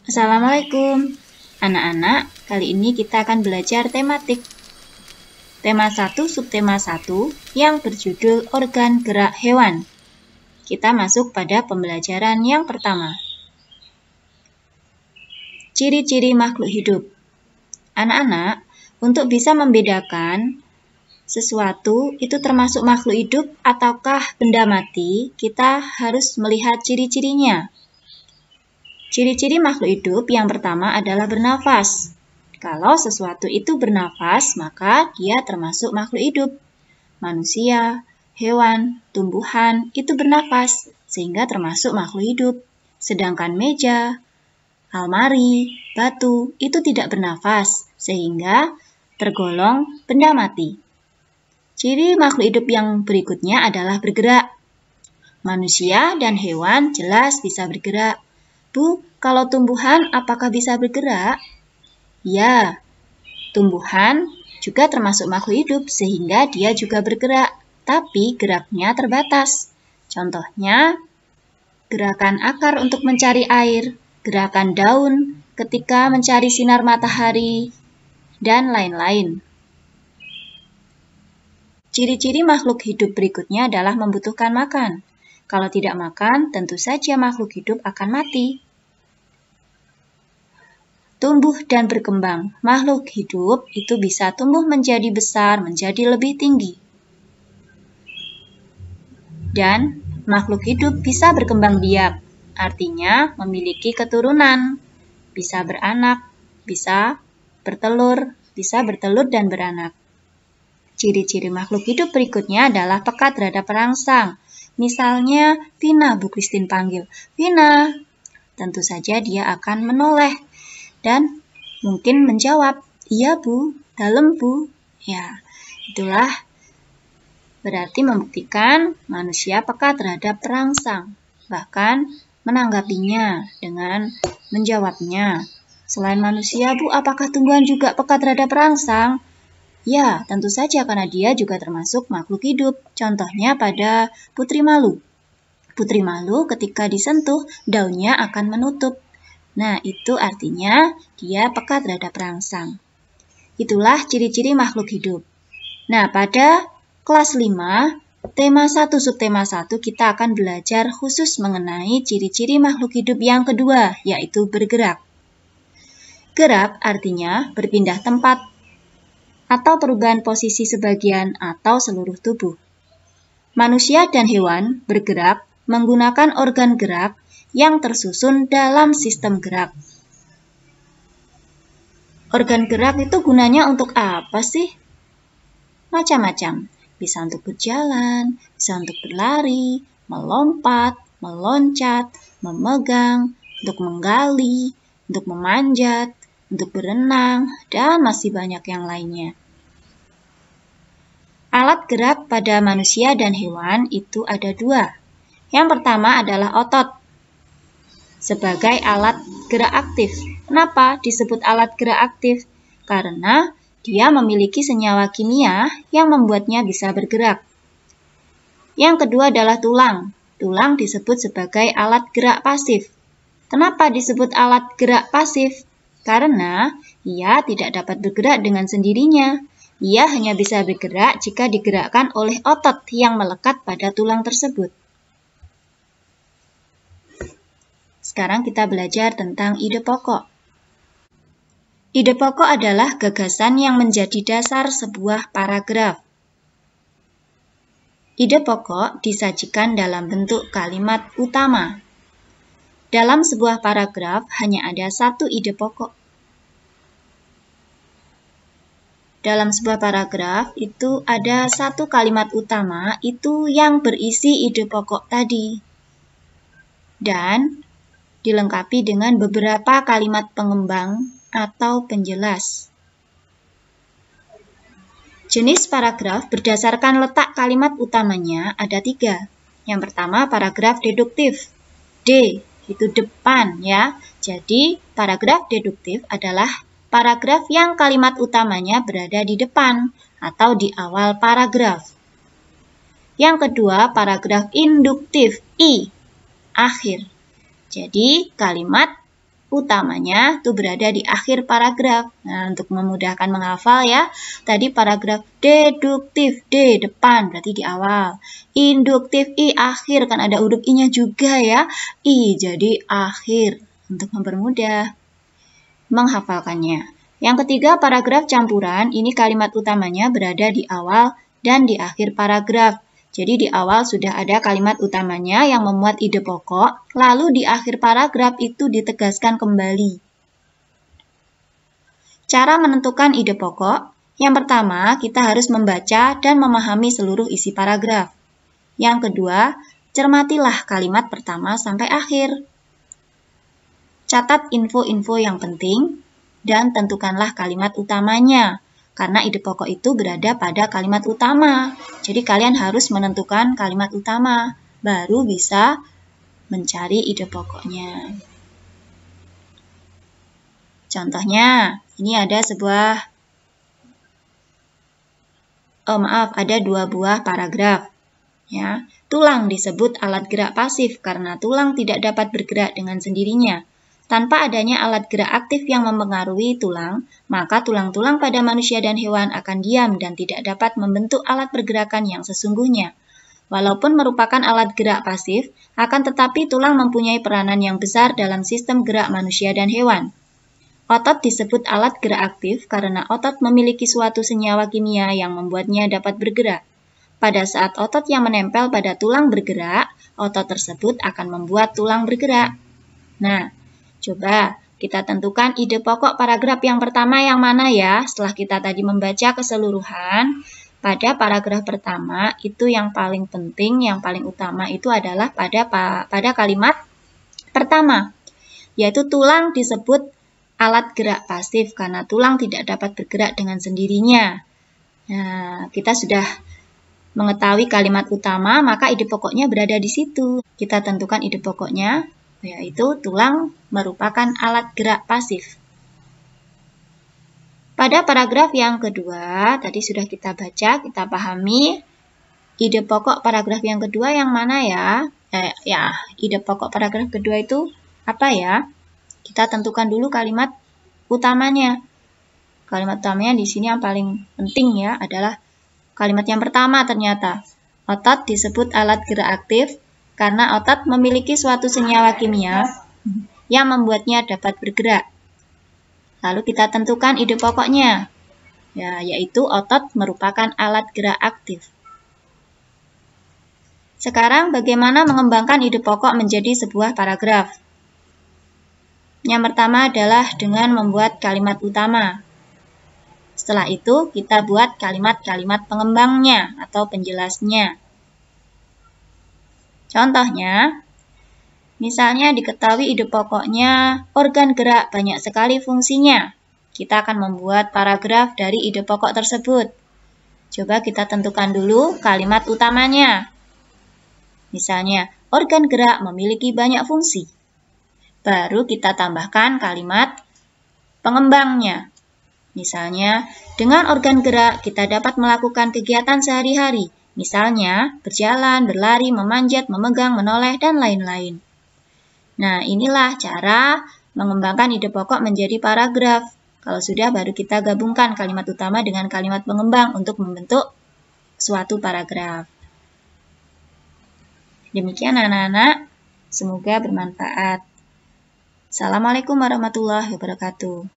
Assalamualaikum. Anak-anak, kali ini kita akan belajar tematik. Tema 1 subtema 1 yang berjudul organ gerak hewan. Kita masuk pada pembelajaran yang pertama. Ciri-ciri makhluk hidup. Anak-anak, untuk bisa membedakan sesuatu itu termasuk makhluk hidup ataukah benda mati, kita harus melihat ciri-cirinya. Ciri-ciri makhluk hidup yang pertama adalah bernafas. Kalau sesuatu itu bernafas, maka dia termasuk makhluk hidup. Manusia, hewan, tumbuhan itu bernafas, sehingga termasuk makhluk hidup. Sedangkan meja, almari, batu itu tidak bernafas, sehingga tergolong benda mati. Ciri makhluk hidup yang berikutnya adalah bergerak. Manusia dan hewan jelas bisa bergerak. Bu, kalau tumbuhan apakah bisa bergerak? Ya, tumbuhan juga termasuk makhluk hidup sehingga dia juga bergerak, tapi geraknya terbatas. Contohnya, gerakan akar untuk mencari air, gerakan daun ketika mencari sinar matahari, dan lain-lain. Ciri-ciri makhluk hidup berikutnya adalah membutuhkan makan. Kalau tidak makan, tentu saja makhluk hidup akan mati. Tumbuh dan berkembang. Makhluk hidup itu bisa tumbuh menjadi besar, menjadi lebih tinggi. Dan makhluk hidup bisa berkembang biak, artinya memiliki keturunan, bisa beranak, bisa bertelur dan beranak. Ciri-ciri makhluk hidup berikutnya adalah peka terhadap perangsang. Misalnya, Vina, Bu Christine panggil, Vina. Tentu saja dia akan menoleh dan mungkin menjawab, iya Bu, dalam Bu. Ya, itulah berarti membuktikan manusia peka terhadap perangsang, bahkan menanggapinya dengan menjawabnya. Selain manusia, Bu, apakah tumbuhan juga peka terhadap perangsang? Ya, tentu saja karena dia juga termasuk makhluk hidup. Contohnya pada putri malu. Putri malu ketika disentuh, daunnya akan menutup. Nah, itu artinya dia peka terhadap perangsang. Itulah ciri-ciri makhluk hidup. Nah, pada kelas 5, tema 1 subtema 1 kita akan belajar khusus mengenai ciri-ciri makhluk hidup yang kedua, yaitu bergerak. Gerak artinya berpindah tempat atau perubahan posisi sebagian atau seluruh tubuh. Manusia dan hewan bergerak menggunakan organ gerak yang tersusun dalam sistem gerak. Organ gerak itu gunanya untuk apa sih? Macam-macam. Bisa untuk berjalan, bisa untuk berlari, melompat, meloncat, memegang, untuk menggali, untuk memanjat, untuk berenang, dan masih banyak yang lainnya. Alat gerak pada manusia dan hewan itu ada 2. Yang pertama adalah otot sebagai alat gerak aktif. Kenapa disebut alat gerak aktif? Karena dia memiliki senyawa kimia yang membuatnya bisa bergerak. Yang kedua adalah tulang. Tulang disebut sebagai alat gerak pasif. Kenapa disebut alat gerak pasif? Karena ia tidak dapat bergerak dengan sendirinya. Ia hanya bisa bergerak jika digerakkan oleh otot yang melekat pada tulang tersebut. Sekarang kita belajar tentang ide pokok. Ide pokok adalah gagasan yang menjadi dasar sebuah paragraf. Ide pokok disajikan dalam bentuk kalimat utama. Dalam sebuah paragraf hanya ada satu ide pokok. Dalam sebuah paragraf itu ada satu kalimat utama itu yang berisi ide pokok tadi. Dan dilengkapi dengan beberapa kalimat pengembang atau penjelas. Jenis paragraf berdasarkan letak kalimat utamanya ada 3. Yang pertama paragraf deduktif. D itu depan ya. Jadi paragraf deduktif adalah paragraf yang kalimat utamanya berada di depan atau di awal paragraf. Yang kedua paragraf induktif. I akhir. Jadi kalimat utamanya itu berada di akhir paragraf. Nah, untuk memudahkan menghafal ya, tadi paragraf deduktif, D depan berarti di awal. Induktif, I akhir, kan ada huruf I-nya juga ya. I jadi akhir untuk mempermudah menghafalkannya. Yang ketiga, paragraf campuran. Ini kalimat utamanya berada di awal dan di akhir paragraf. Jadi di awal sudah ada kalimat utamanya yang memuat ide pokok, lalu di akhir paragraf itu ditegaskan kembali. Cara menentukan ide pokok, yang pertama kita harus membaca dan memahami seluruh isi paragraf. Yang kedua, cermatilah kalimat pertama sampai akhir. Catat info-info yang penting dan tentukanlah kalimat utamanya. Karena ide pokok itu berada pada kalimat utama. Jadi kalian harus menentukan kalimat utama, baru bisa mencari ide pokoknya. Contohnya, ini ada ada dua buah paragraf. Ya, tulang disebut alat gerak pasif karena tulang tidak dapat bergerak dengan sendirinya. Tanpa adanya alat gerak aktif yang mempengaruhi tulang, maka tulang-tulang pada manusia dan hewan akan diam dan tidak dapat membentuk alat pergerakan yang sesungguhnya. Walaupun merupakan alat gerak pasif, akan tetapi tulang mempunyai peranan yang besar dalam sistem gerak manusia dan hewan. Otot disebut alat gerak aktif karena otot memiliki suatu senyawa kimia yang membuatnya dapat bergerak. Pada saat otot yang menempel pada tulang bergerak, otot tersebut akan membuat tulang bergerak. Nah, coba kita tentukan ide pokok paragraf yang pertama yang mana ya? Setelah kita tadi membaca keseluruhan, pada paragraf pertama itu yang paling penting, yang paling utama itu adalah pada kalimat pertama, yaitu tulang disebut alat gerak pasif karena tulang tidak dapat bergerak dengan sendirinya. Nah, kita sudah mengetahui kalimat utama, maka ide pokoknya berada di situ. Kita tentukan ide pokoknya, yaitu tulang merupakan alat gerak pasif. Pada paragraf yang kedua, tadi sudah kita baca, kita pahami. Ide pokok paragraf yang kedua yang mana ya? Ide pokok paragraf kedua itu apa ya? Kita tentukan dulu kalimat utamanya. Kalimat utamanya di sini yang paling penting ya adalah kalimat yang pertama ternyata. Otot disebut alat gerak aktif karena otot memiliki suatu senyawa kimia yang membuatnya dapat bergerak. Lalu kita tentukan ide pokoknya, yaitu otot merupakan alat gerak aktif. Sekarang bagaimana mengembangkan ide pokok menjadi sebuah paragraf? Yang pertama adalah dengan membuat kalimat utama. Setelah itu kita buat kalimat-kalimat pengembangnya atau penjelasnya. Contohnya, misalnya diketahui ide pokoknya organ gerak banyak sekali fungsinya. Kita akan membuat paragraf dari ide pokok tersebut. Coba kita tentukan dulu kalimat utamanya. Misalnya, organ gerak memiliki banyak fungsi. Baru kita tambahkan kalimat pengembangnya. Misalnya, dengan organ gerak kita dapat melakukan kegiatan sehari-hari. Misalnya, berjalan, berlari, memanjat, memegang, menoleh, dan lain-lain. Nah, inilah cara mengembangkan ide pokok menjadi paragraf. Kalau sudah, baru kita gabungkan kalimat utama dengan kalimat pengembang untuk membentuk suatu paragraf. Demikian anak-anak, semoga bermanfaat. Assalamualaikum warahmatullahi wabarakatuh.